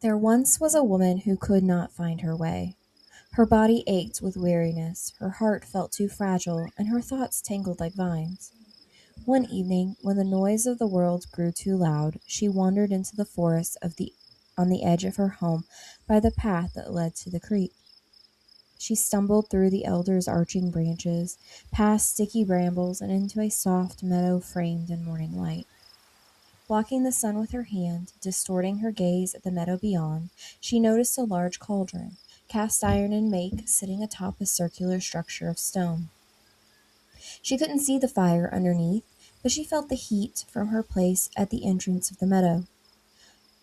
There once was a woman who could not find her way. Her body ached with weariness, her heart felt too fragile, and her thoughts tangled like vines. One evening, when the noise of the world grew too loud, she wandered into the forest on the edge of her home by the path that led to the creek. She stumbled through the elder's arching branches, past sticky brambles, and into a soft meadow framed in morning light. Blocking the sun with her hand, distorting her gaze at the meadow beyond, she noticed a large cauldron, cast iron in make, sitting atop a circular structure of stone. She couldn't see the fire underneath, but she felt the heat from her place at the entrance of the meadow.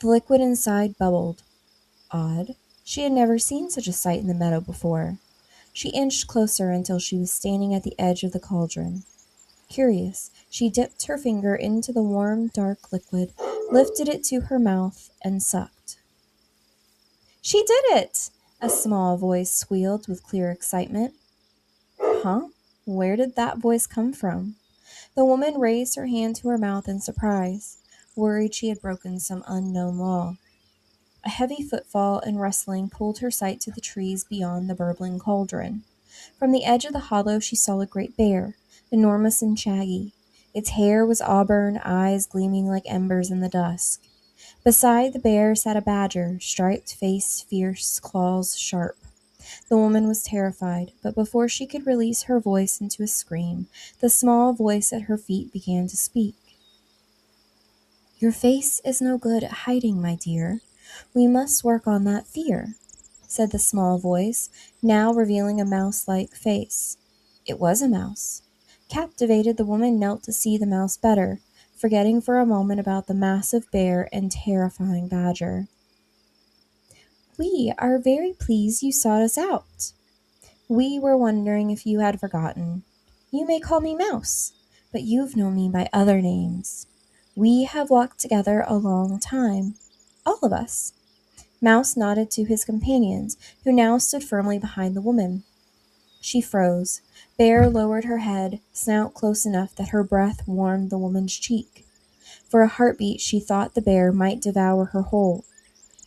The liquid inside bubbled. Odd. She had never seen such a sight in the meadow before. She inched closer until she was standing at the edge of the cauldron. Curious, she dipped her finger into the warm, dark liquid, lifted it to her mouth, and sucked. She did it! A small voice squealed with clear excitement. Huh? Where did that voice come from? The woman raised her hand to her mouth in surprise, worried she had broken some unknown law. A heavy footfall and rustling pulled her sight to the trees beyond the burbling cauldron. From the edge of the hollow she saw a great bear, enormous and shaggy. Its hair was auburn, eyes gleaming like embers in the dusk. Beside the bear sat a badger, striped face fierce, claws sharp. The woman was terrified, but before she could release her voice into a scream, the small voice at her feet began to speak. Your face is no good at hiding, my dear. We must work on that fear, said the small voice, now revealing a mouse-like face. It was a mouse. Captivated, the woman knelt to see the mouse better, forgetting for a moment about the massive bear and terrifying badger. We are very pleased you sought us out. We were wondering if you had forgotten. You may call me Mouse, but you've known me by other names. We have walked together a long time, all of us. Mouse nodded to his companions, who now stood firmly behind the woman. She froze. Bear lowered her head, snout close enough that her breath warmed the woman's cheek. For a heartbeat, she thought the bear might devour her whole.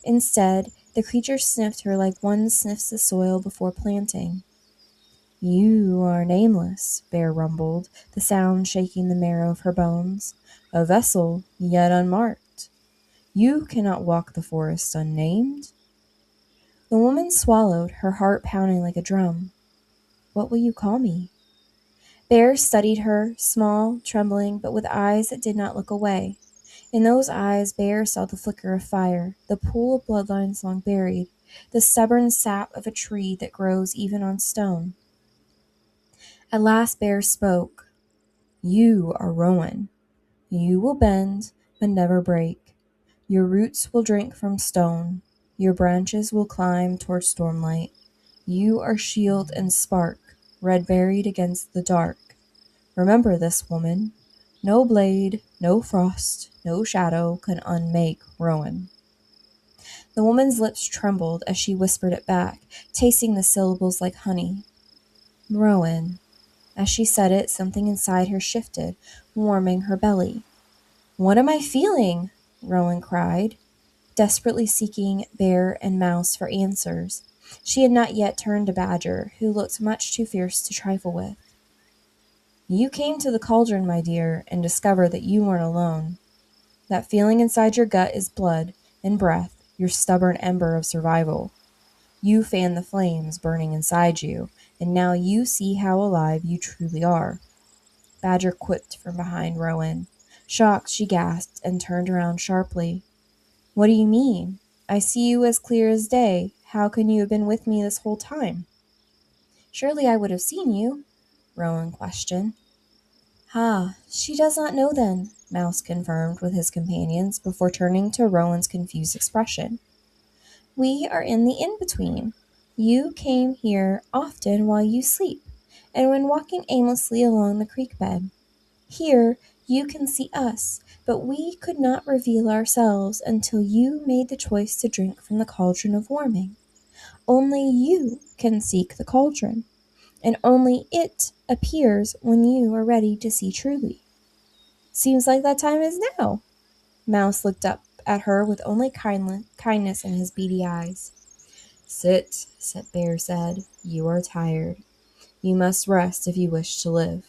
Instead, the creature sniffed her like one sniffs the soil before planting. You are nameless, Bear rumbled, the sound shaking the marrow of her bones. A vessel, yet unmarked. You cannot walk the forest unnamed. The woman swallowed, her heart pounding like a drum. What will you call me? Bear studied her, small, trembling, but with eyes that did not look away. In those eyes, Bear saw the flicker of fire, the pool of bloodlines long buried, the stubborn sap of a tree that grows even on stone. At last Bear spoke. You are Rowan. You will bend, but never break. Your roots will drink from stone. Your branches will climb toward stormlight. You are shield and spark, red buried against the dark. Remember this, woman. No blade, no frost, no shadow can unmake Rowan. The woman's lips trembled as she whispered it back, tasting the syllables like honey. Rowan. As she said it, something inside her shifted, warming her belly. What am I feeling? Rowan cried, desperately seeking Bear and Mouse for answers. She had not yet turned to Badger, who looked much too fierce to trifle with. You came to the cauldron, my dear, and discovered that you weren't alone. That feeling inside your gut is blood and breath, your stubborn ember of survival. You fanned the flames burning inside you, and now you see how alive you truly are. Badger quipped from behind Rowan. Shocked, she gasped and turned around sharply. What do you mean? I see you as clear as day. How can you have been with me this whole time? Surely I would have seen you, Rowan questioned. Ah, she does not know then, Mouse confirmed with his companions before turning to Rowan's confused expression. We are in the in-between. You came here often while you sleep, and when walking aimlessly along the creek bed. Here you can see us, but we could not reveal ourselves until you made the choice to drink from the cauldron of warming. Only you can seek the cauldron, and only it appears when you are ready to see truly. Seems like that time is now. Mouse looked up at her with only kindness in his beady eyes. "Sit," Bear said. "You are tired. You must rest if you wish to live."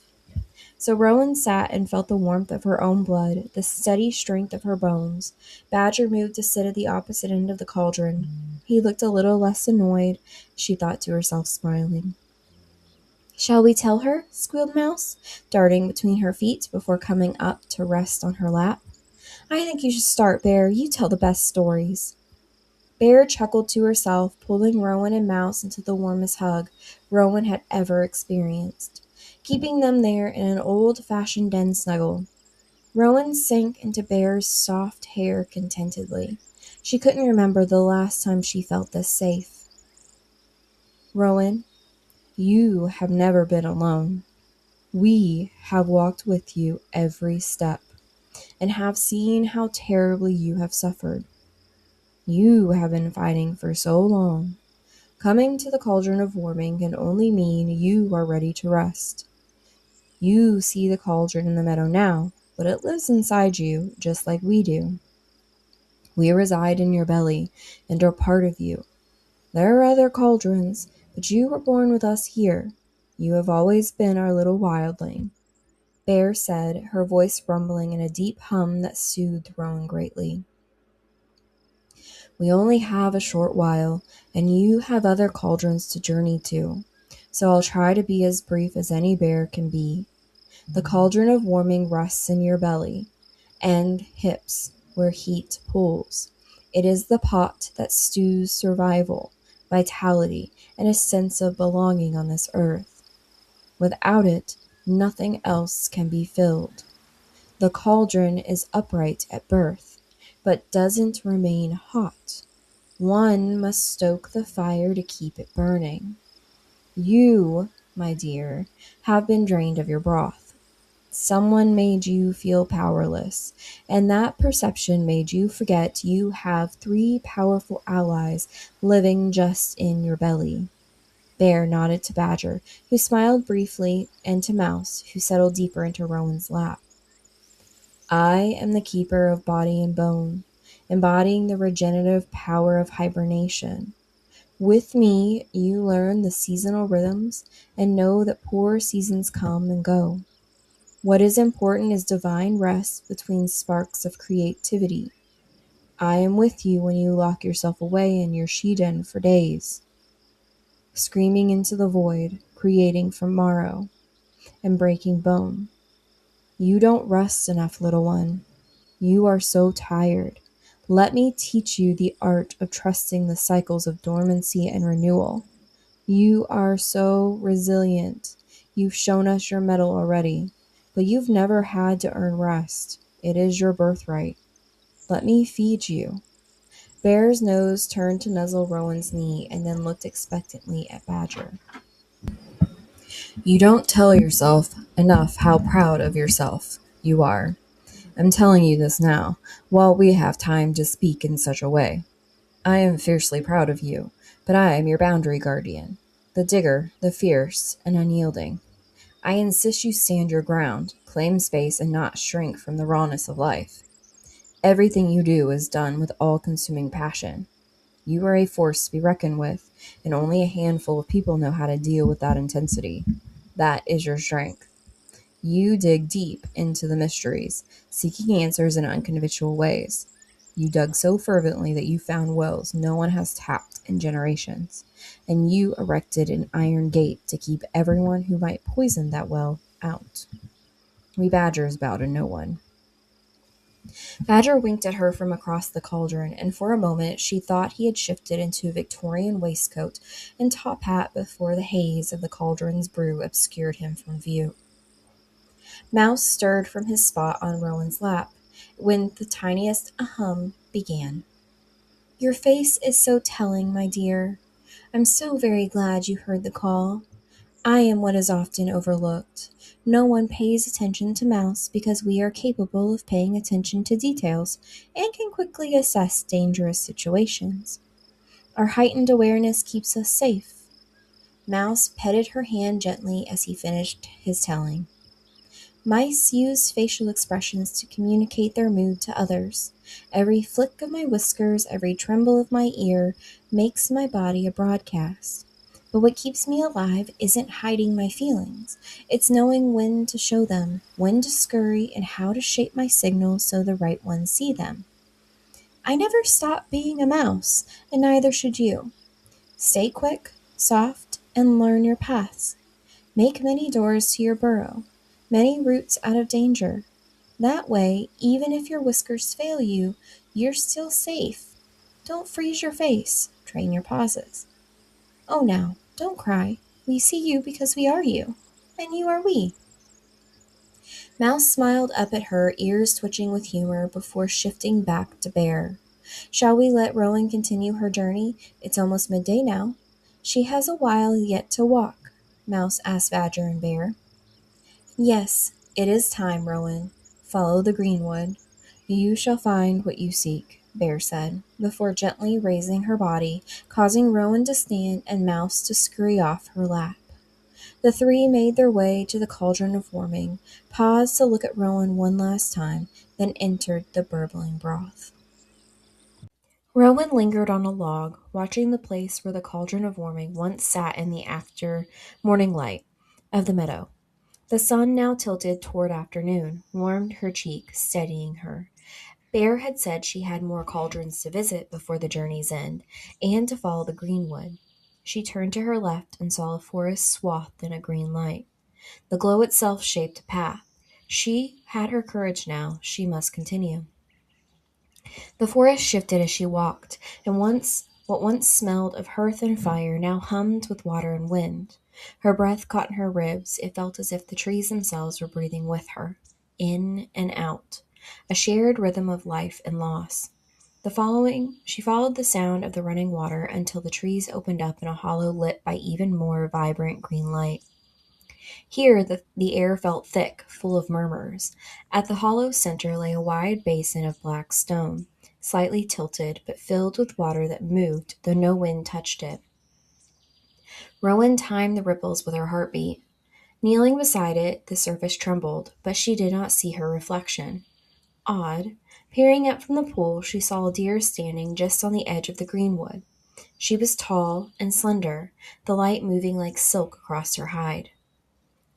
So Rowan sat and felt the warmth of her own blood, the steady strength of her bones. Badger moved to sit at the opposite end of the cauldron. He looked a little less annoyed, she thought to herself, smiling. "Shall we tell her?" squealed Mouse, darting between her feet before coming up to rest on her lap. "I think you should start, Bear. You tell the best stories." Bear chuckled to herself, pulling Rowan and Mouse into the warmest hug Rowan had ever experienced, keeping them there in an old-fashioned den snuggle. Rowan sank into Bear's soft hair contentedly. She couldn't remember the last time she felt this safe. "Rowan, you have never been alone. We have walked with you every step, and have seen how terribly you have suffered. You have been fighting for so long. Coming to the cauldron of warming can only mean you are ready to rest. You see the cauldron in the meadow now, but it lives inside you, just like we do. We reside in your belly and are part of you. There are other cauldrons, but you were born with us here. You have always been our little wildling," Bear said, her voice rumbling in a deep hum that soothed Rowan greatly. "We only have a short while, and you have other cauldrons to journey to, so I'll try to be as brief as any bear can be. The cauldron of warming rests in your belly and hips, where heat pulls. It is the pot that stews survival, vitality, and a sense of belonging on this earth. Without it, nothing else can be filled. The cauldron is upright at birth, but doesn't remain hot. One must stoke the fire to keep it burning. You, my dear, have been drained of your broth. Someone made you feel powerless, and that perception made you forget you have 3 powerful allies living just in your belly." Bear nodded to Badger, who smiled briefly, and to Mouse, who settled deeper into Rowan's lap. "I am the keeper of body and bone, embodying the regenerative power of hibernation. With me, you learn the seasonal rhythms and know that poor seasons come and go. What is important is divine rest between sparks of creativity. I am with you when you lock yourself away in your she-den for days, screaming into the void, creating from marrow and breaking bone. You don't rest enough, little one. You are so tired. Let me teach you the art of trusting the cycles of dormancy and renewal. You are so resilient. You've shown us your mettle already, but you've never had to earn rest. It is your birthright. Let me feed you." Bear's nose turned to nuzzle Rowan's knee and then looked expectantly at Badger. "You don't tell yourself enough how proud of yourself you are. I'm telling you this now, while we have time to speak in such a way. I am fiercely proud of you, but I am your boundary guardian, the digger, the fierce and unyielding. I insist you stand your ground, claim space, and not shrink from the rawness of life. Everything you do is done with all-consuming passion. You are a force to be reckoned with, and only a handful of people know how to deal with that intensity. That is your strength. You dig deep into the mysteries, seeking answers in unconventional ways. You dug so fervently that you found wells no one has tapped in generations, and you erected an iron gate to keep everyone who might poison that well out. We badgers bow to no one." Badger winked at her from across the cauldron, and for a moment she thought he had shifted into a Victorian waistcoat and top hat before the haze of the cauldron's brew obscured him from view. Mouse stirred from his spot on Rowan's lap when the tiniest ahem began. "Your face is so telling, my dear. I'm so very glad you heard the call. I am what is often overlooked. No one pays attention to Mouse because we are capable of paying attention to details and can quickly assess dangerous situations. Our heightened awareness keeps us safe." Mouse petted her hand gently as he finished his telling. Mice use facial expressions to communicate their mood to others. Every flick of my whiskers, every tremble of my ear makes my body a broadcast. But what keeps me alive isn't hiding my feelings. It's knowing when to show them, when to scurry, and how to shape my signals so the right ones see them. I never stop being a mouse, and neither should you. Stay quick, soft, and learn your paths. Make many doors to your burrow, many routes out of danger. That way, even if your whiskers fail you, you're still safe. Don't freeze your face, train your pauses. Oh, now, don't cry. We see you because we are you, and you are we. Mouse smiled up at her, ears twitching with humor, before shifting back to Bear. Shall we let Rowan continue her journey? It's almost midday now. She has a while yet to walk, Mouse asked Badger and Bear. Yes, it is time, Rowan. Follow the Greenwood. You shall find what you seek, Bear said, before gently raising her body, causing Rowan to stand and Mouse to scurry off her lap. The three made their way to the cauldron of warming, paused to look at Rowan one last time, then entered the burbling broth. Rowan lingered on a log, watching the place where the cauldron of warming once sat in the after morning light of the meadow. The sun, now tilted toward afternoon, warmed her cheek, steadying her. Bear had said she had more cauldrons to visit before the journey's end, and to follow the greenwood. She turned to her left and saw a forest swathed in a green light. The glow itself shaped a path. She had her courage now. She must continue. The forest shifted as she walked, and what once smelled of hearth and fire now hummed with water and wind. Her breath caught in her ribs. It felt as if the trees themselves were breathing with her, in and out, a shared rhythm of life and loss. She followed the sound of the running water until the trees opened up in a hollow lit by even more vibrant green light. Here the air felt thick, full of murmurs. At the hollow center lay a wide basin of black stone, slightly tilted, but filled with water that moved, though no wind touched it. Rowan timed the ripples with her heartbeat. Kneeling beside it, the surface trembled, but she did not see her reflection. Odd. Peering up from the pool, she saw a deer standing just on the edge of the greenwood. She was tall and slender, the light moving like silk across her hide.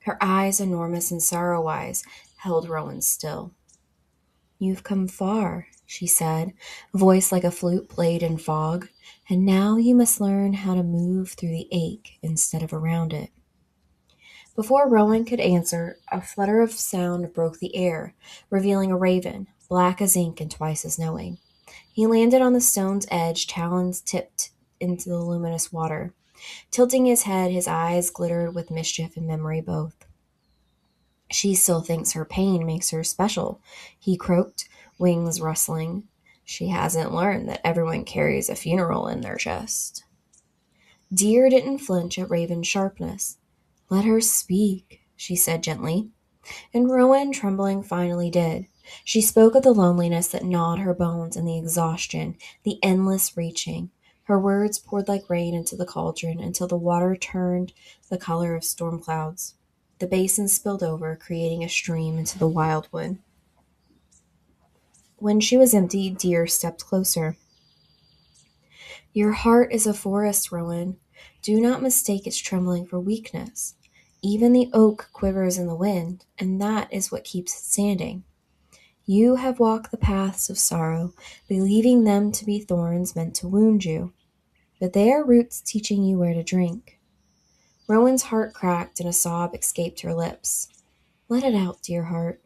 Her eyes, enormous and sorrow eyes, held Rowan still. "You've come far," she said, a voice like a flute played in fog, "and now you must learn how to move through the ache instead of around it." Before Rowan could answer, a flutter of sound broke the air, revealing a raven, black as ink and twice as knowing. He landed on the stone's edge, talons tipped into the luminous water. Tilting his head, his eyes glittered with mischief and memory both. "She still thinks her pain makes her special," he croaked, wings rustling. "She hasn't learned that everyone carries a funeral in their chest." Deer didn't flinch at Raven's sharpness. "Let her speak," she said gently. And Rowan, trembling, finally did. She spoke of the loneliness that gnawed her bones and the exhaustion, the endless reaching. Her words poured like rain into the cauldron until the water turned the color of storm clouds. The basin spilled over, creating a stream into the Wildwood. When she was empty, Deer stepped closer. "Your heart is a forest, Rowan. Do not mistake its trembling for weakness. Even the oak quivers in the wind, and that is what keeps it standing. You have walked the paths of sorrow, believing them to be thorns meant to wound you, but they are roots teaching you where to drink." Rowan's heart cracked and a sob escaped her lips. "Let it out, dear heart.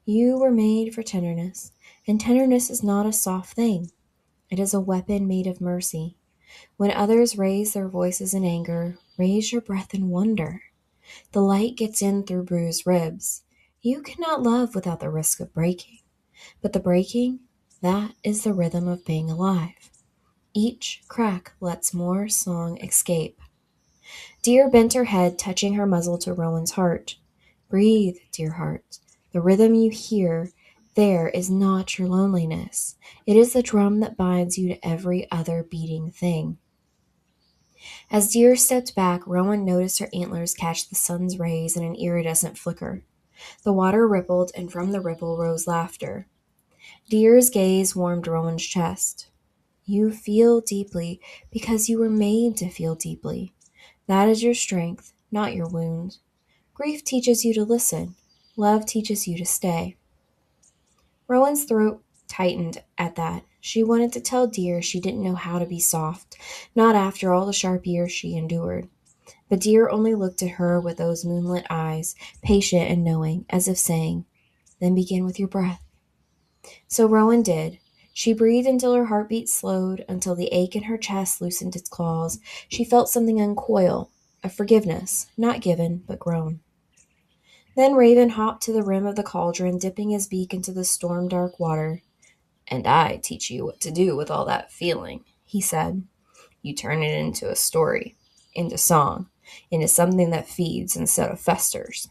You were made for tenderness, and tenderness is not a soft thing. It is a weapon made of mercy. When others raise their voices in anger, raise your breath in wonder. The light gets in through bruised ribs. You cannot love without the risk of breaking. But the breaking, that is the rhythm of being alive. Each crack lets more song escape." Deer bent her head, touching her muzzle to Rowan's heart. "Breathe, dear heart. The rhythm you hear there is not your loneliness. It is the drum that binds you to every other beating thing." As Deer stepped back, Rowan noticed her antlers catch the sun's rays in an iridescent flicker. The water rippled, and from the ripple rose laughter. Deer's gaze warmed Rowan's chest. You feel deeply because you were made to feel deeply. That is your strength, not your wound. Grief teaches you to listen. Love teaches you to stay. Rowan's throat tightened at that. She wanted to tell Deer she didn't know how to be soft, not after all the sharp years she endured. But Deer only looked at her with those moonlit eyes, patient and knowing, as if saying, "Then begin with your breath." So Rowan did. She breathed until her heartbeat slowed, until the ache in her chest loosened its claws. She felt something uncoil, a forgiveness, not given, but grown. Then Raven hopped to the rim of the cauldron, dipping his beak into the storm-dark water. "And I teach you what to do with all that feeling," he said. "You turn it into a story, into song, into something that feeds instead of festers.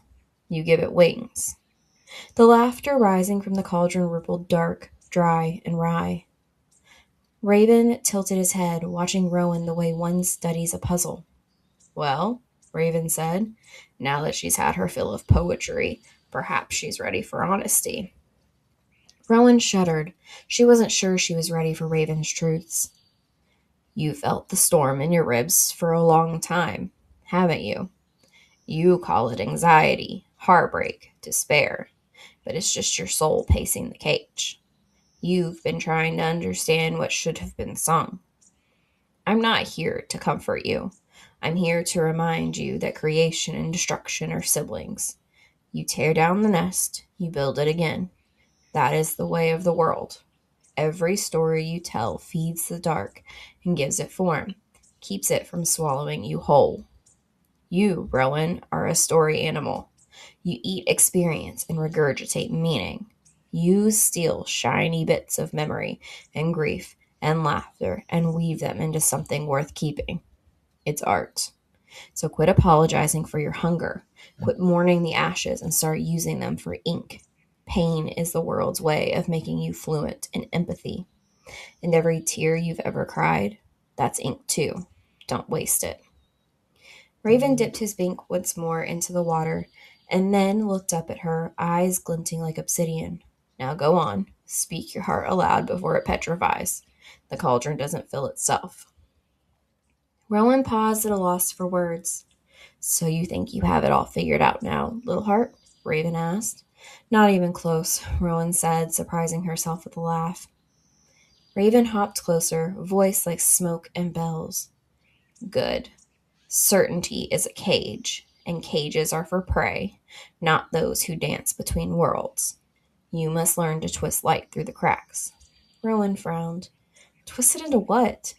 You give it wings." The laughter rising from the cauldron rippled dark, dry, and wry. Raven tilted his head, watching Rowan the way one studies a puzzle. "Well," Raven said, "now that she's had her fill of poetry, perhaps she's ready for honesty." Rowan shuddered. She wasn't sure she was ready for Raven's truths. "You felt the storm in your ribs for a long time, haven't you? You call it anxiety, heartbreak, despair, but it's just your soul pacing the cage. You've been trying to understand what should have been sung. I'm not here to comfort you. I'm here to remind you that creation and destruction are siblings. You tear down the nest, you build it again. That is the way of the world. Every story you tell feeds the dark and gives it form, keeps it from swallowing you whole. You, Rowan, are a story animal. You eat experience and regurgitate meaning. You steal shiny bits of memory and grief and laughter and weave them into something worth keeping. It's art. So quit apologizing for your hunger. Quit mourning the ashes and start using them for ink. Pain is the world's way of making you fluent in empathy. And every tear you've ever cried, that's ink too. Don't waste it." Raven dipped his beak once more into the water and then looked up at her, eyes glinting like obsidian. "Now go on. Speak your heart aloud before it petrifies. The cauldron doesn't fill itself." Rowan paused at a loss for words. "So you think you have it all figured out now, little heart?" Raven asked. "Not even close," Rowan said, surprising herself with a laugh. Raven hopped closer, voice like smoke and bells. "Good. Certainty is a cage, and cages are for prey, not those who dance between worlds. You must learn to twist light through the cracks." Rowan frowned. "Twist it into what?"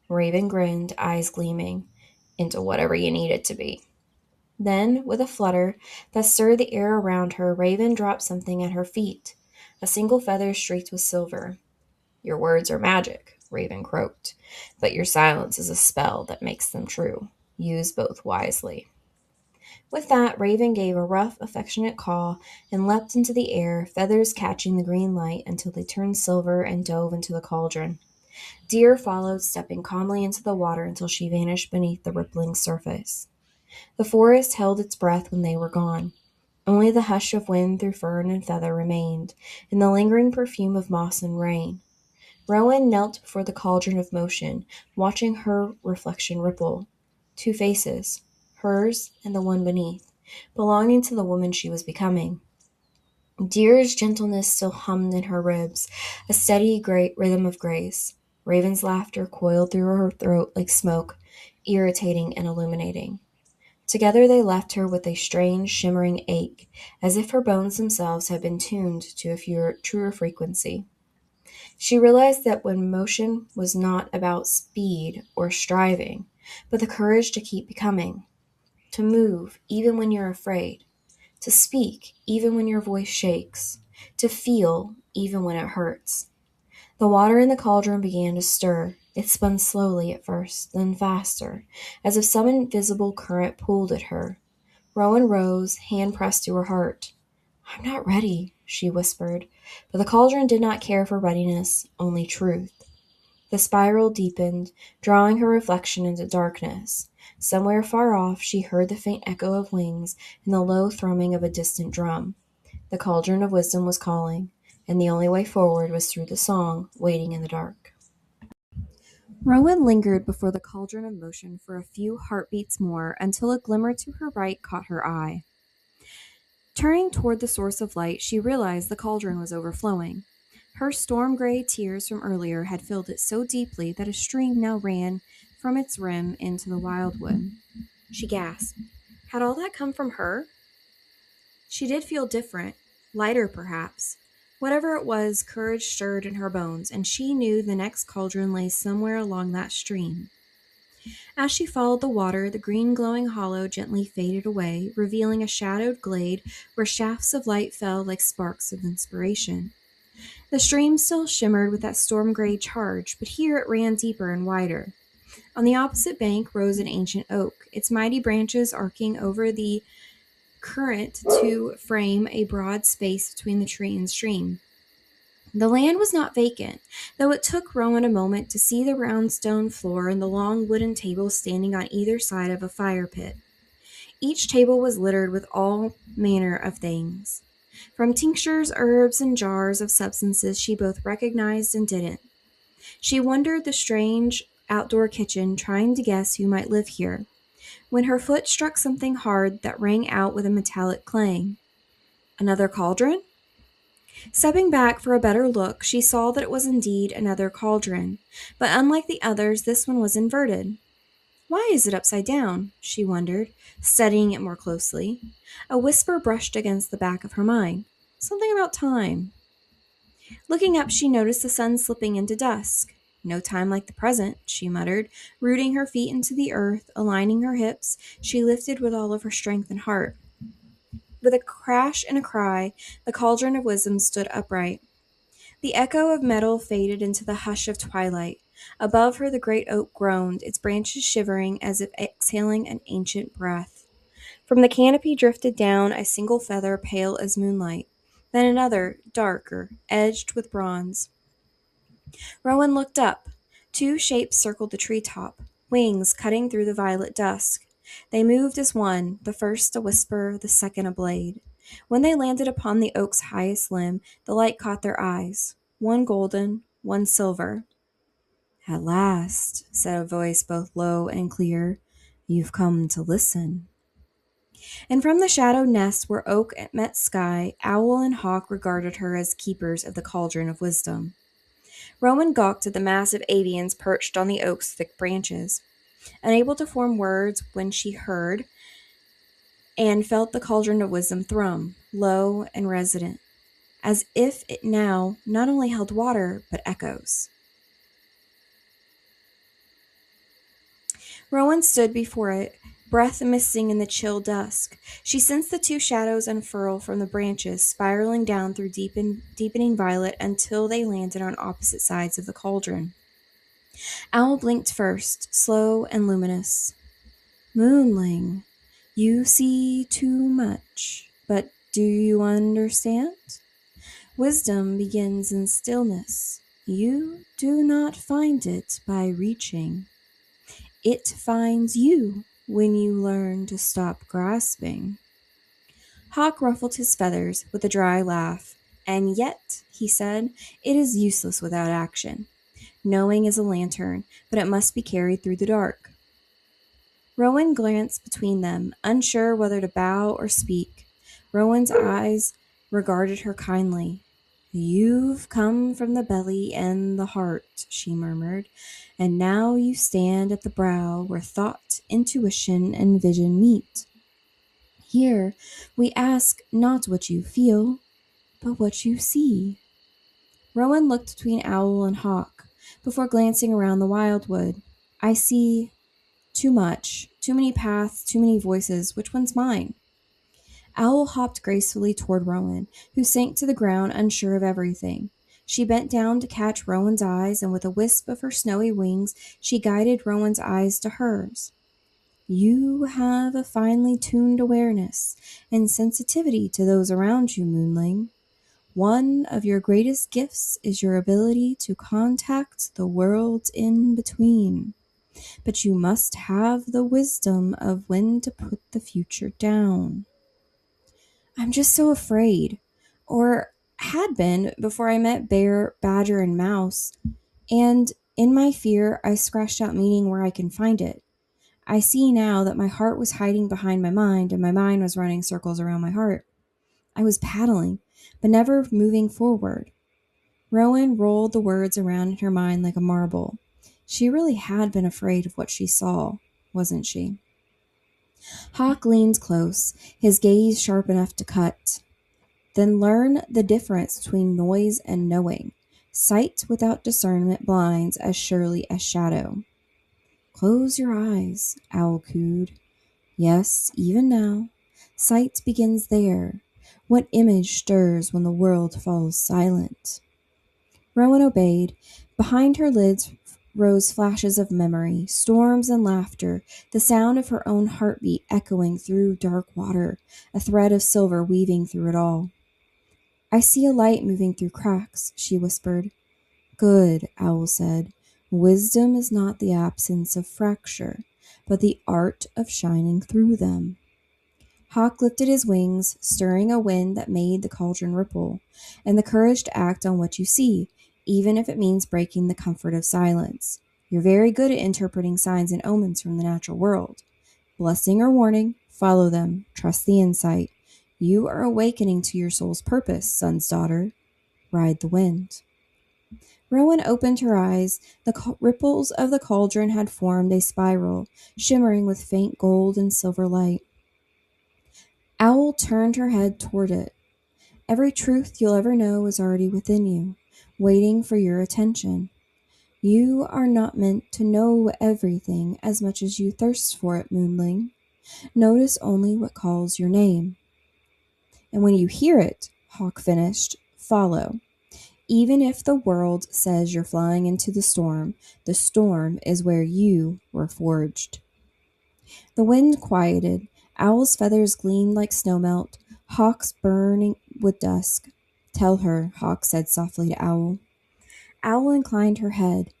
Raven grinned, eyes gleaming. "Into whatever you need it to be." Then, with a flutter that stirred the air around her, Raven dropped something at her feet, a single feather streaked with silver. "Your words are magic," Raven croaked, "but your silence is a spell that makes them true. Use both wisely." With that, Raven gave a rough, affectionate caw and leapt into the air, feathers catching the green light until they turned silver and dove into the cauldron. Deer followed, stepping calmly into the water until she vanished beneath the rippling surface. The forest held its breath when they were gone. Only the hush of wind through fern and feather remained, and the lingering perfume of moss and rain. Rowan knelt before the cauldron of motion, watching her reflection ripple. Two faces, hers and the one beneath, belonging to the woman she was becoming. Deer's gentleness still hummed in her ribs, a steady, great rhythm of grace. Raven's laughter coiled through her throat like smoke, irritating and illuminating. Together they left her with a strange, shimmering ache, as if her bones themselves had been tuned to a truer frequency. She realized that when motion was not about speed or striving, but the courage to keep becoming, to move even when you're afraid, to speak even when your voice shakes, to feel even when it hurts. The water in the cauldron began to stir. It spun slowly at first, then faster, as if some invisible current pulled at her. Rowan rose, hand pressed to her heart. "I'm not ready," she whispered, but the cauldron did not care for readiness, only truth. The spiral deepened, drawing her reflection into darkness. Somewhere far off she heard the faint echo of wings and the low thrumming of a distant drum. The cauldron of wisdom was calling, and the only way forward was through the song, waiting in the dark. Rowan lingered before the cauldron of motion for a few heartbeats more until a glimmer to her right caught her eye. Turning toward the source of light, she realized the cauldron was overflowing. Her storm-gray tears from earlier had filled it so deeply that a stream now ran from its rim into the Wildwood. She gasped. Had all that come from her? She did feel different, lighter perhaps. Whatever it was, courage stirred in her bones, and she knew the next cauldron lay somewhere along that stream. As she followed the water, the green glowing hollow gently faded away, revealing a shadowed glade where shafts of light fell like sparks of inspiration. The stream still shimmered with that storm-gray charge, but here it ran deeper and wider. On the opposite bank rose an ancient oak, its mighty branches arcing over the current to frame a broad space between the tree and stream. The land was not vacant, though it took Rowan a moment to see the round stone floor and the long wooden tables standing on either side of a fire pit. Each table was littered with all manner of things, from tinctures, herbs, and jars of substances she both recognized and didn't. She wandered the strange outdoor kitchen, trying to guess who might live here, when her foot struck something hard that rang out with a metallic clang. Another cauldron? Stepping back for a better look, she saw that it was indeed another cauldron, but unlike the others, this one was inverted. Why is it upside down? She wondered, studying it more closely. A whisper brushed against the back of her mind. Something about time. Looking up, she noticed the sun slipping into dusk. No time like the present, she muttered, rooting her feet into the earth, aligning her hips. She lifted with all of her strength and heart. With a crash and a cry, the cauldron of wisdom stood upright. The echo of metal faded into the hush of twilight. Above her the great oak groaned, its branches shivering as if exhaling an ancient breath. From the canopy drifted down a single feather pale as moonlight, then another, darker, edged with bronze. Rowan looked up. Two shapes circled the treetop, wings cutting through the violet dusk. They moved as one, the first a whisper, the second a blade. When they landed upon the oak's highest limb, the light caught their eyes, one golden, one silver. At last, said a voice both low and clear, you've come to listen. And from the shadowed nest where oak met sky, owl and hawk regarded her as keepers of the cauldron of wisdom. Rowan gawked at the massive avians perched on the oak's thick branches, unable to form words when she heard and felt the cauldron of wisdom thrum, low and resonant, as if it now not only held water, but echoes. Rowan stood before it, breath misting in the chill dusk. She sensed the two shadows unfurl from the branches, spiraling down through deepening violet until they landed on opposite sides of the cauldron. Owl blinked first, slow and luminous. Moonling, you see too much, but do you understand? Wisdom begins in stillness. You do not find it by reaching. It finds you when you learn to stop grasping. Hawk ruffled his feathers with a dry laugh. And yet, he said, it is useless without action. Knowing is a lantern, but it must be carried through the dark. Rowan glanced between them, unsure whether to bow or speak. Rowan's eyes regarded her kindly. You've come from the belly and the heart, she murmured, and now you stand at the brow where thought, intuition, and vision meet. Here we ask not what you feel, but what you see. Rowan looked between owl and hawk, before glancing around the wildwood. I see too much, too many paths, too many voices. Which one's mine? Owl hopped gracefully toward Rowan, who sank to the ground unsure of everything. She bent down to catch Rowan's eyes, and with a wisp of her snowy wings, she guided Rowan's eyes to hers. You have a finely tuned awareness and sensitivity to those around you, Moonling. One of your greatest gifts is your ability to contact the worlds in between, but you must have the wisdom of when to put the future down. I'm just so afraid, or had been before I met Bear, Badger, and Mouse, and in my fear, I scratched out meaning where I can find it. I see now that my heart was hiding behind my mind, and my mind was running circles around my heart. I was paddling, but never moving forward. Rowan rolled the words around in her mind like a marble. She really had been afraid of what she saw, wasn't she? Hawk leaned close, his gaze sharp enough to cut. Then learn the difference between noise and knowing. Sight without discernment blinds as surely as shadow. Close your eyes, Owl cooed. Yes, even now. Sight begins there. What image stirs when the world falls silent? Rowan obeyed. Behind her lids rose flashes of memory, storms and laughter, the sound of her own heartbeat echoing through dark water, a thread of silver weaving through it all. I see a light moving through cracks, she whispered. Good, Owl said. Wisdom is not the absence of fracture, but the art of shining through them. Hawk lifted his wings, stirring a wind that made the cauldron ripple, and the courage to act on what you see, even if it means breaking the comfort of silence. You're very good at interpreting signs and omens from the natural world. Blessing or warning, follow them, trust the insight. You are awakening to your soul's purpose, sun's daughter. Ride the wind. Rowan opened her eyes. The ripples of the cauldron had formed a spiral, shimmering with faint gold and silver light. Owl turned her head toward it. Every truth you'll ever know is already within you, waiting for your attention. You are not meant to know everything as much as you thirst for it, Moonling. Notice only what calls your name. And when you hear it, Hawk finished, follow. Even if the world says you're flying into the storm is where you were forged. The wind quieted. Owl's feathers gleamed like snowmelt, Hawk's burning with dusk. Tell her, Hawk said softly to Owl. Owl inclined her head.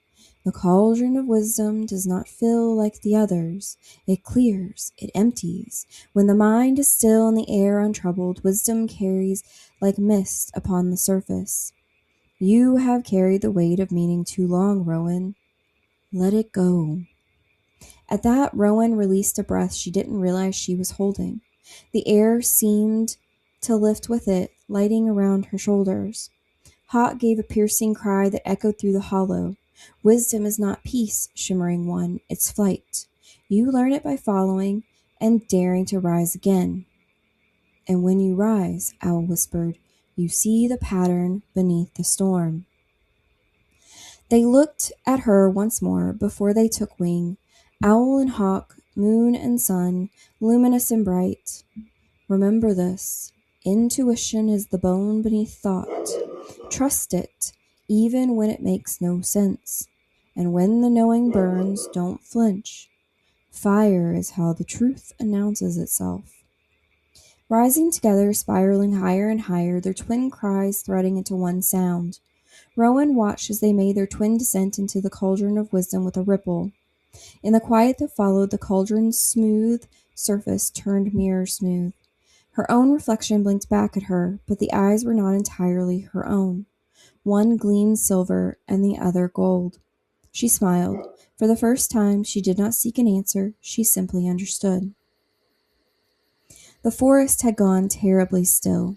The cauldron of wisdom does not fill like the others. It clears, it empties. When the mind is still and the air untroubled, wisdom carries like mist upon the surface. You have carried the weight of meaning too long, Rowan. Let it go. At that, Rowan released a breath she didn't realize she was holding. The air seemed to lift with it, lighting around her shoulders. Hawk gave a piercing cry that echoed through the hollow. Wisdom is not peace, shimmering one, it's flight. You learn it by following and daring to rise again. And when you rise, Owl whispered, you see the pattern beneath the storm. They looked at her once more before they took wing. Owl and hawk, moon and sun, luminous and bright. Remember this. Intuition is the bone beneath thought. Trust it, even when it makes no sense. And when the knowing burns, don't flinch. Fire is how the truth announces itself. Rising together, spiraling higher and higher, their twin cries threading into one sound. Rowan watched as they made their twin descent into the cauldron of wisdom with a ripple. In the quiet that followed, the cauldron's smooth surface turned mirror smooth. Her own reflection blinked back at her, but the eyes were not entirely her own. One gleamed silver and the other gold. She smiled. For the first time, she did not seek an answer, she simply understood. The forest had gone terribly still.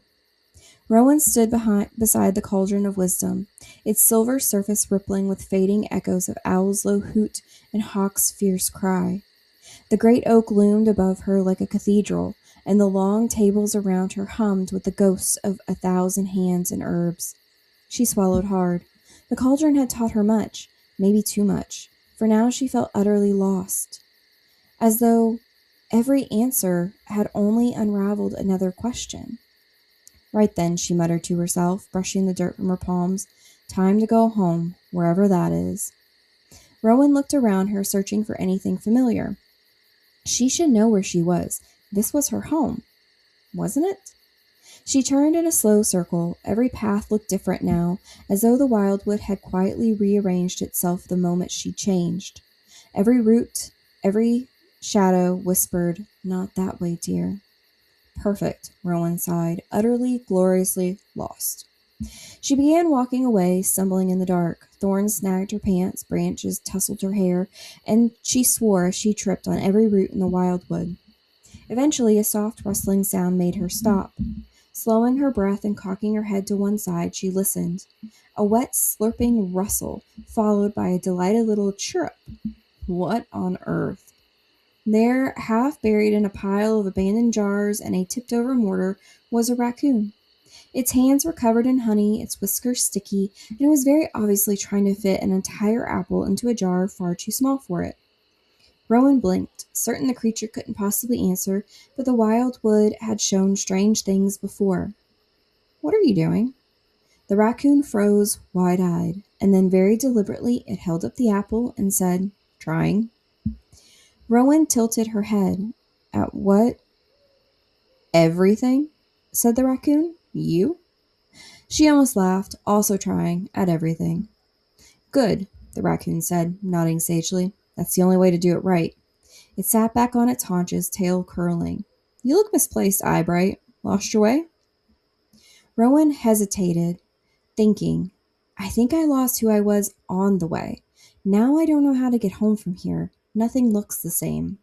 Rowan stood beside the cauldron of wisdom, its silver surface rippling with fading echoes of Owl's low hoot and Hawk's fierce cry. The great oak loomed above her like a cathedral, and the long tables around her hummed with the ghosts of 1,000 hands and herbs. She swallowed hard. The cauldron had taught her much, maybe too much, for now she felt utterly lost. As though every answer had only unraveled another question. Right then, she muttered to herself, brushing the dirt from her palms, time to go home, wherever that is. Rowan looked around her, searching for anything familiar. She should know where she was. This was her home, wasn't it? She turned in a slow circle. Every path looked different now, as though the wildwood had quietly rearranged itself the moment she changed. Every root, every shadow whispered, "Not that way, dear." Perfect, Rowan sighed, utterly, gloriously lost. She began walking away, stumbling in the dark. Thorns snagged her pants, branches tousled her hair, and she swore as she tripped on every root in the wildwood. Eventually, a soft rustling sound made her stop. Slowing her breath and cocking her head to one side, she listened. A wet, slurping rustle, followed by a delighted little chirrup. What on earth? There, half buried in a pile of abandoned jars and a tipped over mortar, was a raccoon. Its hands were covered in honey, its whiskers sticky, and it was very obviously trying to fit an entire apple into a jar far too small for it. Rowan blinked, certain the creature couldn't possibly answer, but the wildwood had shown strange things before. "What are you doing?" The raccoon froze, wide-eyed, and then very deliberately it held up the apple and said, "Trying." Rowan tilted her head. "At what?" "Everything," said the raccoon. "You?" She almost laughed, also trying, at everything. "Good," the raccoon said, nodding sagely. "That's the only way to do it right." It sat back on its haunches, tail curling. "You look misplaced, Eyebright. Lost your way?" Rowan hesitated, thinking, "I think I lost who I was on the way. Now I don't know how to get home from here. Nothing looks the same."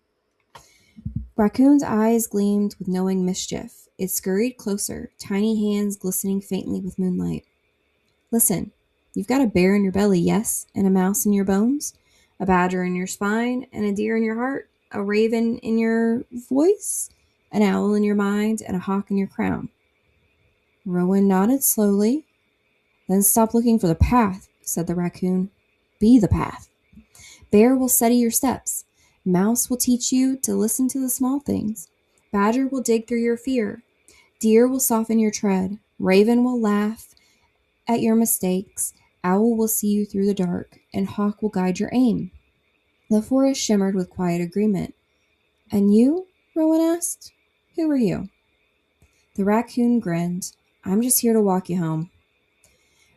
Raccoon's eyes gleamed with knowing mischief. It scurried closer, tiny hands glistening faintly with moonlight. "Listen, you've got a bear in your belly, yes, and a mouse in your bones, a badger in your spine, and a deer in your heart, a raven in your voice, an owl in your mind, and a hawk in your crown." Rowan nodded slowly. "Then stop looking for the path," said the raccoon. "Be the path. Bear will steady your steps. Mouse will teach you to listen to the small things. Badger will dig through your fear. Deer will soften your tread. Raven will laugh at your mistakes. Owl will see you through the dark, and hawk will guide your aim." The forest shimmered with quiet agreement. "And you?" Rowan asked. "Who are you?" The raccoon grinned. "I'm just here to walk you home."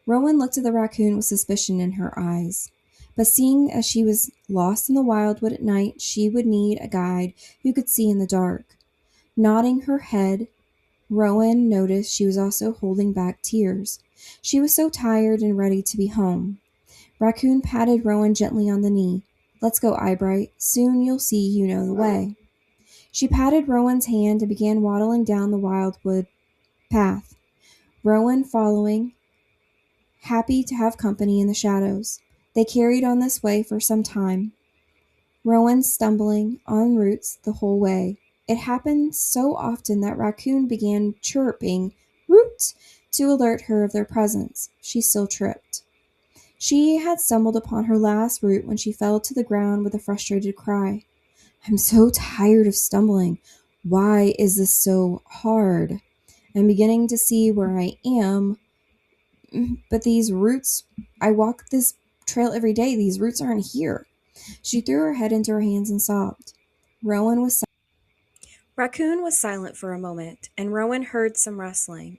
Rowan looked at the raccoon with suspicion in her eyes. But seeing as she was lost in the wildwood at night, she would need a guide who could see in the dark. Nodding her head, Rowan noticed she was also holding back tears. She was so tired and ready to be home. Raccoon patted Rowan gently on the knee. "Let's go, Eyebright. Soon you'll see you know the way." She patted Rowan's hand and began waddling down the wildwood path, Rowan following, happy to have company in the shadows. They carried on this way for some time, Rowan stumbling on roots the whole way. It happened so often that Raccoon began chirping "Root!" to alert her of their presence. She still tripped. She had stumbled upon her last root when she fell to the ground with a frustrated cry. "I'm so tired of stumbling. Why is this so hard? I'm beginning to see where I am, but these roots, I walk this trail every day. These roots aren't here." She threw her head into her hands and sobbed. Rowan was silent. Raccoon was silent for a moment, and Rowan heard some rustling.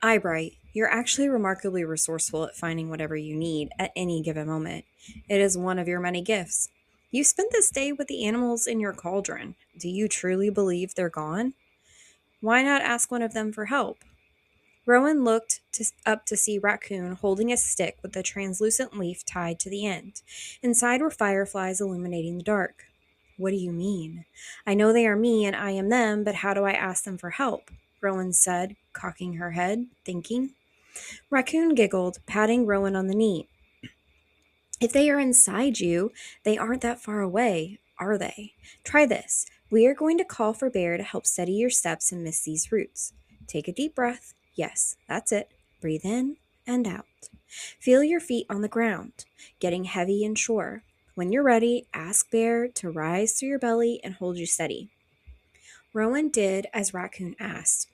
"Eyebright, you're actually remarkably resourceful at finding whatever you need at any given moment. It is one of your many gifts. You spent this day with the animals in your cauldron. Do you truly believe they're gone? Why not ask one of them for help?" Rowan looked up to see Raccoon holding a stick with a translucent leaf tied to the end. Inside were fireflies illuminating the dark. "What do you mean? I know they are me and I am them, but how do I ask them for help?" Rowan said, cocking her head, thinking. Raccoon giggled, patting Rowan on the knee. "If they are inside you, they aren't that far away, are they? Try this. We are going to call for Bear to help steady your steps and miss these roots. Take a deep breath. Yes, that's it. Breathe in and out. Feel your feet on the ground, getting heavy and sure. When you're ready, ask Bear to rise through your belly and hold you steady." Rowan did as Raccoon asked.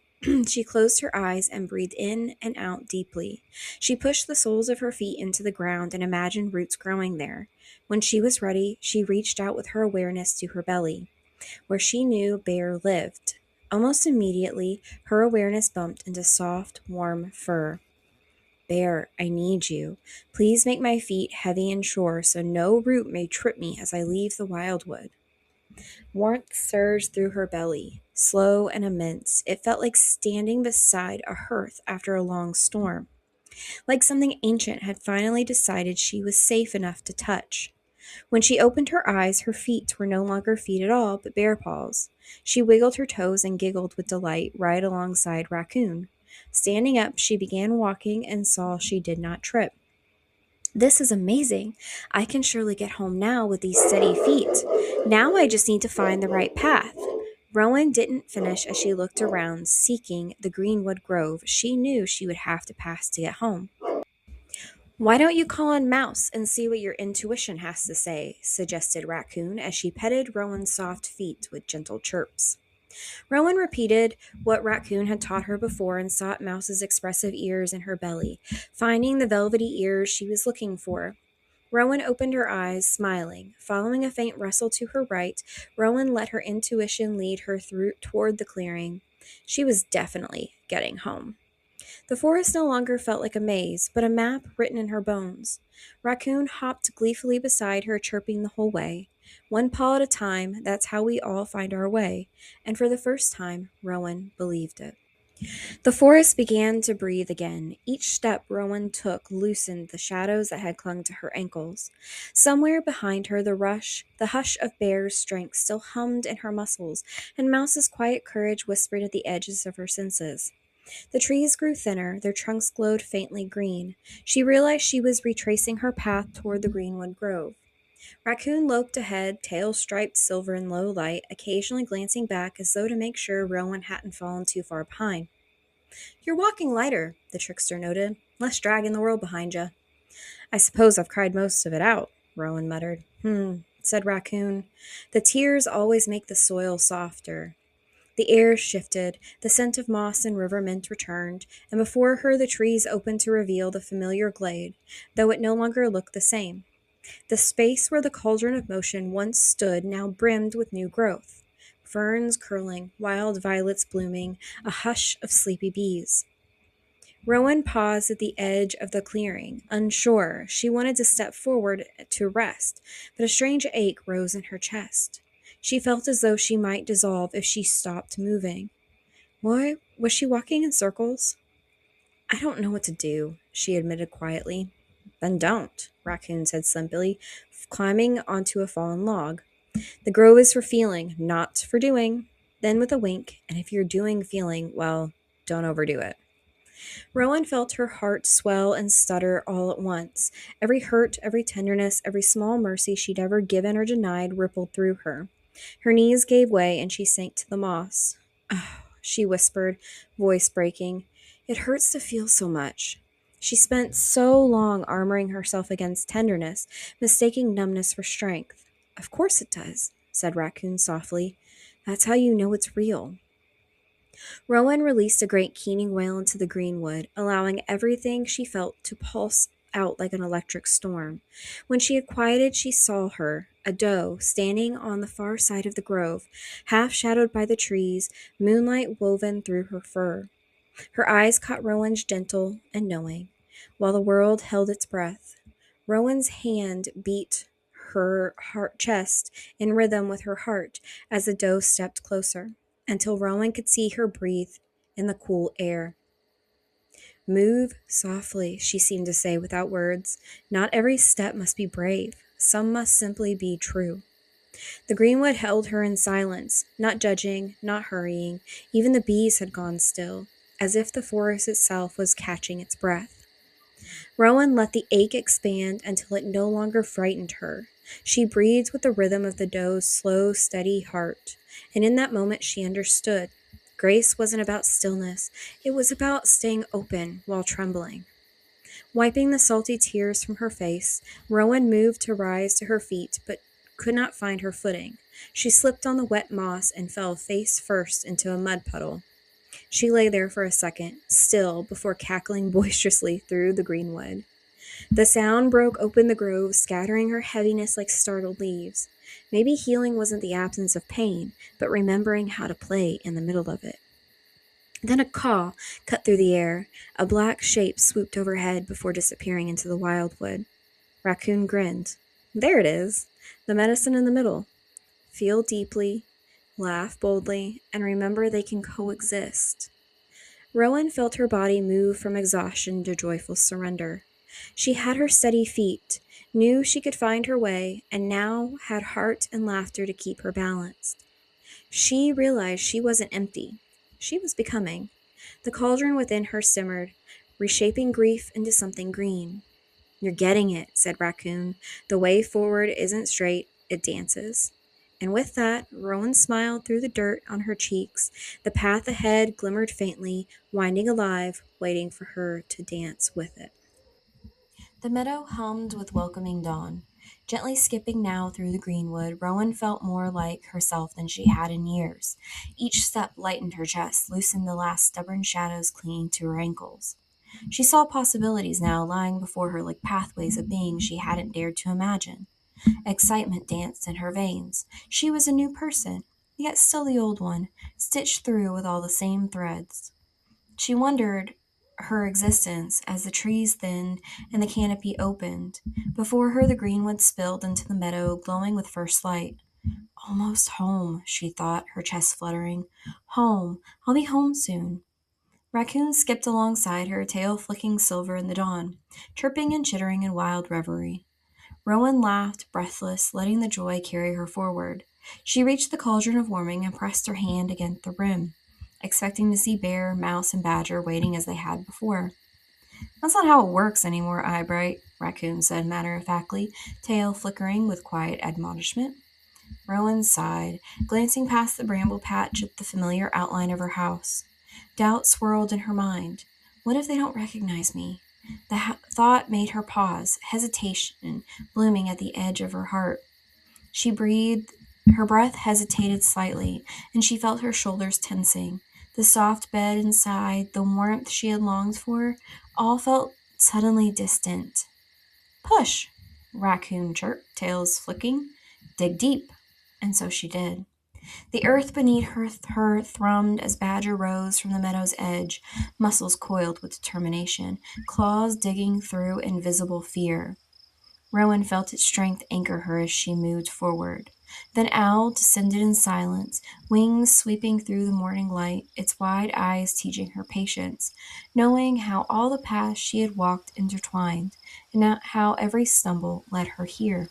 She closed her eyes and breathed in and out deeply. She pushed the soles of her feet into the ground and imagined roots growing there. When she was ready, she reached out with her awareness to her belly, where she knew Bear lived. Almost immediately, her awareness bumped into soft, warm fur. Bear, I need you. Please make my feet heavy and sure so no root may trip me as I leave the wildwood. Warmth surged through her belly, slow and immense. It felt like standing beside a hearth after a long storm, like something ancient had finally decided she was safe enough to touch. When she opened her eyes, her feet were no longer feet at all, but bear paws. She wiggled her toes and giggled with delight right alongside Raccoon. Standing up, she began walking and saw she did not trip. This is amazing. I can surely get home now with these steady feet. Now I just need to find the right path. Rowan didn't finish as she looked around, seeking the Greenwood Grove she knew she would have to pass to get home. Why don't you call on Mouse and see what your intuition has to say? Suggested Raccoon as she petted Rowan's soft feet with gentle chirps. Rowan repeated what Raccoon had taught her before and sought Mouse's expressive ears in her belly, finding the velvety ears she was looking for. Rowan opened her eyes, smiling. Following a faint rustle to her right, Rowan let her intuition lead her through toward the clearing. She was definitely getting home. The forest no longer felt like a maze, but a map written in her bones. Raccoon hopped gleefully beside her, chirping the whole way. One paw at a time, that's how we all find our way. And for the first time, Rowan believed it. The forest began to breathe again. Each step Rowan took loosened the shadows that had clung to her ankles. Somewhere behind her, the hush of Bear's strength still hummed in her muscles, and Mouse's quiet courage whispered at the edges of her senses. The trees grew thinner, their trunks glowed faintly green. She realized she was retracing her path toward the Greenwood Grove. Raccoon loped ahead, tail striped silver in low light, occasionally glancing back as though to make sure Rowan hadn't fallen too far behind. You're walking lighter, the trickster noted. Less drag in the world behind you. I suppose I've cried most of it out, Rowan muttered. Said Raccoon. The tears always make the soil softer. The air shifted, the scent of moss and river mint returned, and before her the trees opened to reveal the familiar glade, though it no longer looked the same. The space where the cauldron of motion once stood now brimmed with new growth. Ferns curling, wild violets blooming, a hush of sleepy bees. Rowan paused at the edge of the clearing, unsure. She wanted to step forward to rest, but a strange ache rose in her chest. She felt as though she might dissolve if she stopped moving. Why was she walking in circles? I don't know what to do, she admitted quietly. Then don't, Raccoon said sleepily, climbing onto a fallen log. The grove is for feeling, not for doing. Then with a wink, and if you're doing feeling, well, don't overdo it. Rowan felt her heart swell and stutter all at once. Every hurt, every tenderness, every small mercy she'd ever given or denied rippled through her. Her knees gave way and she sank to the moss. Oh, she whispered, voice breaking. It hurts to feel so much. She spent so long armoring herself against tenderness, mistaking numbness for strength. Of course it does, said Raccoon softly. That's how you know it's real. Rowan released a great keening wail into the greenwood, allowing everything she felt to pulse out like an electric storm. When she had quieted, she saw her, a doe, standing on the far side of the grove, half shadowed by the trees, moonlight woven through her fur. Her eyes caught Rowan's gentle and knowing, while the world held its breath. Rowan's hand beat her heart chest in rhythm with her heart as the doe stepped closer, until Rowan could see her breathe in the cool air. Move softly, she seemed to say without words. Not every step must be brave. Some must simply be true. The greenwood held her in silence, not judging, not hurrying. Even the bees had gone still, as if the forest itself was catching its breath. Rowan let the ache expand until it no longer frightened her. She breathed with the rhythm of the doe's slow, steady heart, and in that moment she understood. Grace wasn't about stillness. It was about staying open while trembling. Wiping the salty tears from her face, Rowan moved to rise to her feet, but could not find her footing. She slipped on the wet moss and fell face first into a mud puddle. She lay there for a second, still, before cackling boisterously through the greenwood. The sound broke open the grove, scattering her heaviness like startled leaves. Maybe healing wasn't the absence of pain, but remembering how to play in the middle of it. Then a caw cut through the air. A black shape swooped overhead before disappearing into the wildwood. Raccoon grinned. There it is, the medicine in the middle. Feel deeply, laugh boldly, and remember they can coexist. Rowan felt her body move from exhaustion to joyful surrender. She had her steady feet, knew she could find her way, and now had heart and laughter to keep her balanced. She realized she wasn't empty. She was becoming. The cauldron within her simmered, reshaping grief into something green. You're getting it, said Raccoon. The way forward isn't straight, it dances. And with that, Rowan smiled through the dirt on her cheeks. The path ahead glimmered faintly, winding alive, waiting for her to dance with it. The meadow hummed with welcoming dawn. Gently skipping now through the greenwood, Rowan felt more like herself than she had in years. Each step lightened her chest, loosened the last stubborn shadows clinging to her ankles. She saw possibilities now lying before her like pathways of beings she hadn't dared to imagine. Excitement danced in her veins. She was a new person, yet still the old one, stitched through with all the same threads. She wondered her existence as the trees thinned and the canopy opened. Before her, the greenwood spilled into the meadow, glowing with first light. Almost home, she thought, her chest fluttering. Home. I'll be home soon. Raccoon skipped alongside her, tail flicking silver in the dawn, chirping and chittering in wild reverie. Rowan laughed, breathless, letting the joy carry her forward. She reached the cauldron of warming and pressed her hand against the rim, expecting to see bear, mouse, and badger waiting as they had before. That's not how it works anymore, Eyebright, Raccoon said matter-of-factly, tail flickering with quiet admonishment. Rowan sighed, glancing past the bramble patch at the familiar outline of her house. Doubt swirled in her mind. What if they don't recognize me? The thought made her pause, hesitation blooming at the edge of her heart. She breathed. Her breath hesitated slightly, and she felt her shoulders tensing. The soft bed inside, the warmth she had longed for, all felt suddenly distant. Push! Raccoon chirped, tails flicking. Dig deep. And so she did. The earth beneath her thrummed as Badger rose from the meadow's edge, muscles coiled with determination, claws digging through invisible fear. Rowan felt its strength anchor her as she moved forward. Then Owl descended in silence, wings sweeping through the morning light, its wide eyes teaching her patience, knowing how all the paths she had walked intertwined, and how every stumble led her here.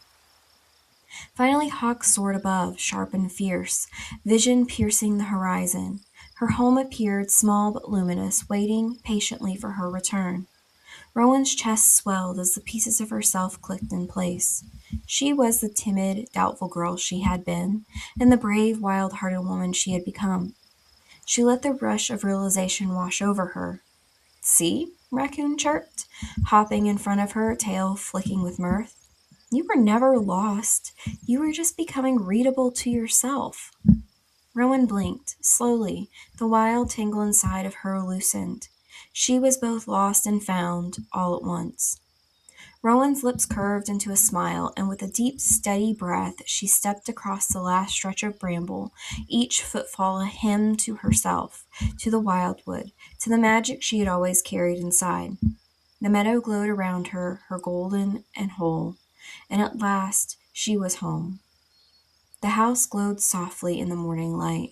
Finally Hawk soared above, sharp and fierce, vision piercing the horizon. Her home appeared, small but luminous, waiting patiently for her return. Rowan's chest swelled as the pieces of herself clicked in place. She was the timid, doubtful girl she had been, and the brave, wild-hearted woman she had become. She let the rush of realization wash over her. See? Raccoon chirped, hopping in front of her, tail flicking with mirth. You were never lost. You were just becoming readable to yourself. Rowan blinked. Slowly, the wild tingle inside of her loosened. She was both lost and found, all at once. Rowan's lips curved into a smile, and with a deep, steady breath, she stepped across the last stretch of bramble, each footfall a hymn to herself, to the wildwood, to the magic she had always carried inside. The meadow glowed around her, her golden and whole, and at last she was home. The house glowed softly in the morning light.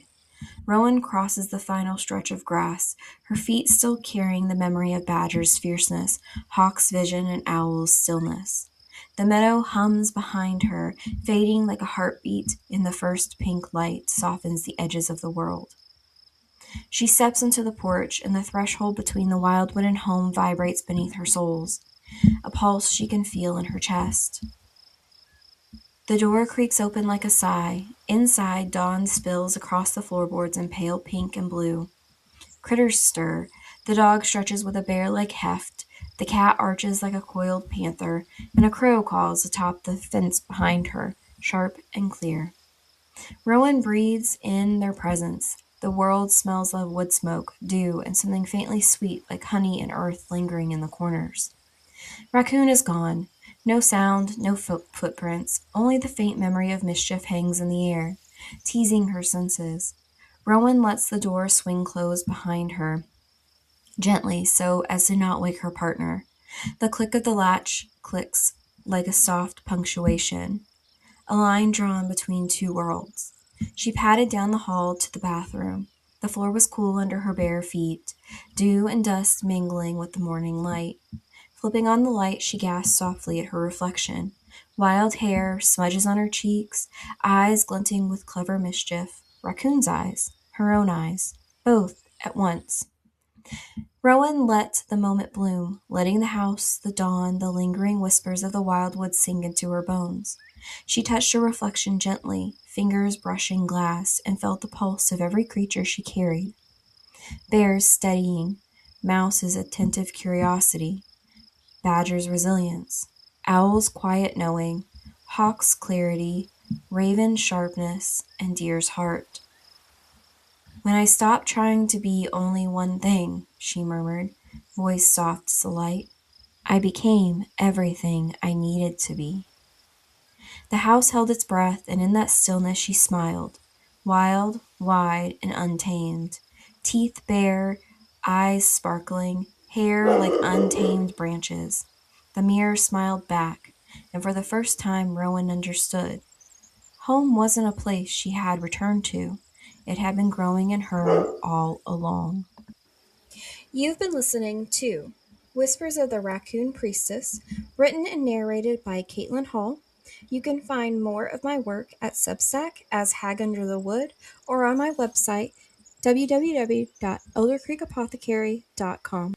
Rowan crosses the final stretch of grass, her feet still carrying the memory of Badger's fierceness, Hawk's vision, and Owl's stillness. The meadow hums behind her, fading like a heartbeat in the first pink light softens the edges of the world. She steps into the porch, and the threshold between the wildwood and home vibrates beneath her soles, a pulse she can feel in her chest. The door creaks open like a sigh. Inside, dawn spills across the floorboards in pale pink and blue. Critters stir. The dog stretches with a bear-like heft. The cat arches like a coiled panther, and a crow calls atop the fence behind her, sharp and clear. Rowan breathes in their presence. The world smells of wood smoke, dew, and something faintly sweet like honey and earth lingering in the corners. Raccoon is gone. No sound, no footprints, only the faint memory of mischief hangs in the air, teasing her senses. Rowan lets the door swing closed behind her, gently so as to not wake her partner. The click of the latch clicks like a soft punctuation, a line drawn between two worlds. She padded down the hall to the bathroom. The floor was cool under her bare feet, dew and dust mingling with the morning light. Flipping on the light, she gasped softly at her reflection. Wild hair, smudges on her cheeks, eyes glinting with clever mischief. Raccoon's eyes, her own eyes, both at once. Rowan let the moment bloom, letting the house, the dawn, the lingering whispers of the wildwood sink into her bones. She touched her reflection gently, fingers brushing glass, and felt the pulse of every creature she carried. Bear's steadying, Mouse's attentive curiosity, Badger's resilience, Owl's quiet knowing, Hawk's clarity, Raven's sharpness, and Deer's heart. "When I stopped trying to be only one thing," she murmured, voice soft as the light, "I became everything I needed to be." The house held its breath, and in that stillness she smiled, wild, wide, and untamed, teeth bare, eyes sparkling, hair like untamed branches. The mirror smiled back, and for the first time Rowan understood. Home wasn't a place she had returned to. It had been growing in her all along. You've been listening to Whispers of the Raccoon Priestess, written and narrated by Caitlin Hall. You can find more of my work at Substack as Hag Under the Wood or on my website www.eldercreekapothecary.com.